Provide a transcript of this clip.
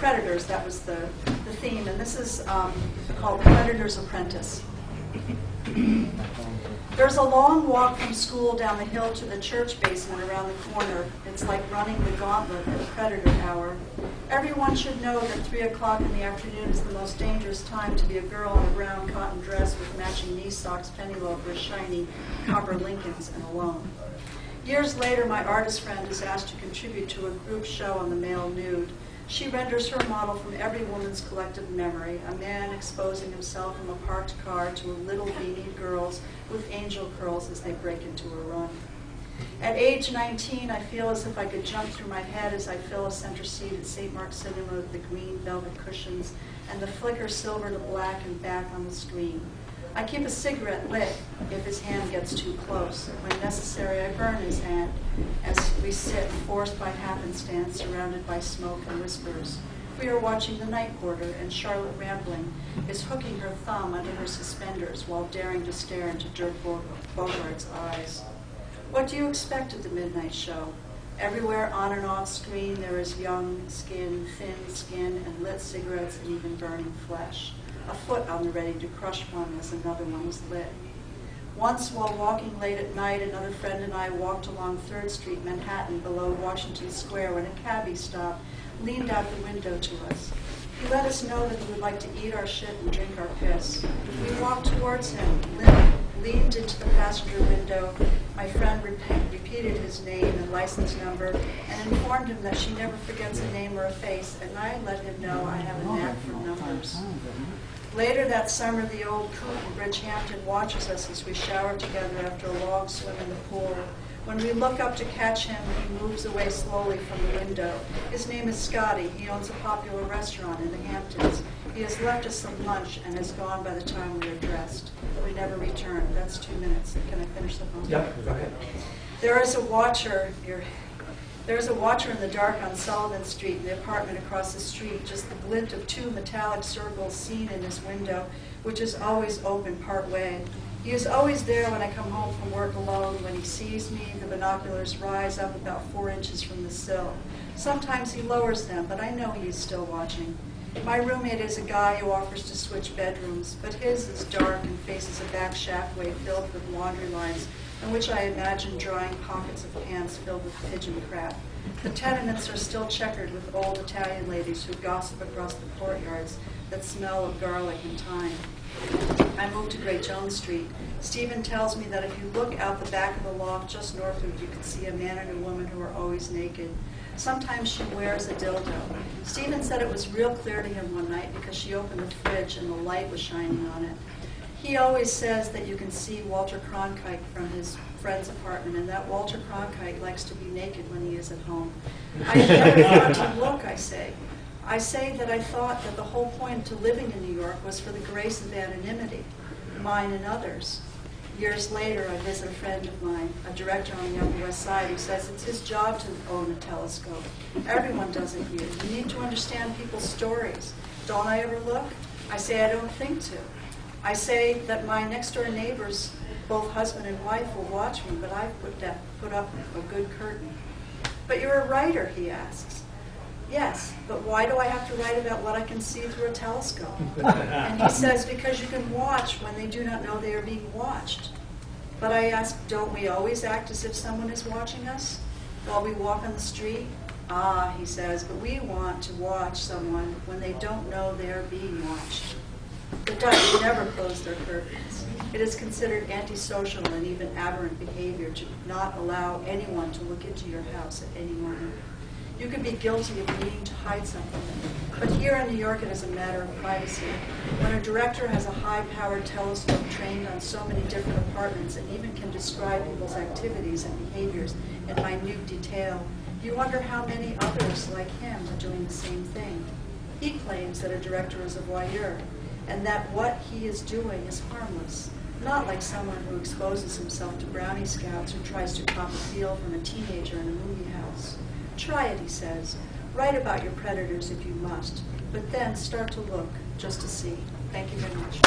Predators, that was the theme, and this is called Predator's Apprentice. There's a long walk from school down the hill to the church basement around the corner. It's like running the gauntlet at predator hour. Everyone should know that 3 o'clock in the afternoon is the most dangerous time to be a girl in a brown cotton dress with matching knee socks, penny loafers, shiny copper Lincolns, and alone. Years later, my artist friend is asked to contribute to a group show on the male nude. She renders her model from every woman's collective memory, a man exposing himself from a parked car to little beanied girls with angel curls as they break into a run. At age 19, I feel as if I could jump through my head as I fill a center seat at St. Mark's Cinema with the green velvet cushions and the flicker silver to black and back on the screen. I keep a cigarette lit if his hand gets too close. When necessary, I burn his hand as we sit, forced by happenstance, surrounded by smoke and whispers. We are watching The Night Porter, and Charlotte Rampling is hooking her thumb under her suspenders while daring to stare into Dirk Bogart's eyes. What do you expect at the midnight show? Everywhere on and off screen there is young skin, thin skin, and lit cigarettes and even burning flesh. A foot on the ready to crush one as another one was lit. Once, while walking late at night, another friend and I walked along 3rd Street, Manhattan, below Washington Square, when a cabbie stopped, leaned out the window to us. He let us know that he would like to eat our shit and drink our piss. We walked towards him, leaned into the passenger window. My friend repeated his name and license number and informed him that she never forgets a name or a face, and I let him know I have a knack for numbers. Later that summer, the old coot in Bridgehampton watches us as we shower together after a long swim in the pool. When we look up to catch him, he moves away slowly from the window. His name is Scotty. He owns a popular restaurant in the Hamptons. He has left us some lunch and is gone by the time we are dressed. We never return. That's 2 minutes. Can I finish the poem? Yeah, go ahead. There is a watcher in the dark on Sullivan Street in the apartment across the street, just the glint of 2 metallic circles seen in his window, which is always open part way. He is always there when I come home from work alone. When he sees me, the binoculars rise up about 4 inches from the sill. Sometimes he lowers them, but I know he is still watching. My roommate is a guy who offers to switch bedrooms, but his is dark and faces a back shaftway filled with laundry lines, in which I imagine drying pockets of pants filled with pigeon crap. The tenements are still checkered with old Italian ladies who gossip across the courtyards that smell of garlic and thyme. I moved to Great Jones Street. Stephen tells me that if you look out the back of the loft just northward, you can see a man and a woman who are always naked. Sometimes she wears a dildo. Stephen said it was real clear to him one night because she opened the fridge and the light was shining on it. He always says that you can see Walter Cronkite from his friend's apartment, and that Walter Cronkite likes to be naked when he is at home. I never thought to look, I say. I say that I thought that the whole point to living in New York was for the grace of anonymity, mine and others. Years later, I visit a friend of mine, a director on the Upper West Side, who says it's his job to own a telescope. Everyone does it here. You need to understand people's stories. Don't I ever look? I say I don't think to. I say that my next-door neighbors, both husband and wife, will watch me, but I've put up a good curtain. But you're a writer, he asks. Yes, but why do I have to write about what I can see through a telescope? And he says, because you can watch when they do not know they are being watched. But I ask, don't we always act as if someone is watching us while we walk on the street? Ah, he says, but we want to watch someone when they don't know they are being watched. The Dutch never close their curtains. It is considered antisocial and even aberrant behavior to not allow anyone to look into your house at any moment. You could be guilty of needing to hide something, but here in New York it is a matter of privacy. When a director has a high-powered telescope trained on so many different apartments and even can describe people's activities and behaviors in minute detail, you wonder how many others like him are doing the same thing. He claims that a director is a voyeur, and that what he is doing is harmless, not like someone who exposes himself to brownie scouts or tries to cop a feel from a teenager in a movie house. Try it, he says. Write about your predators if you must, but then start to look just to see. Thank you very much.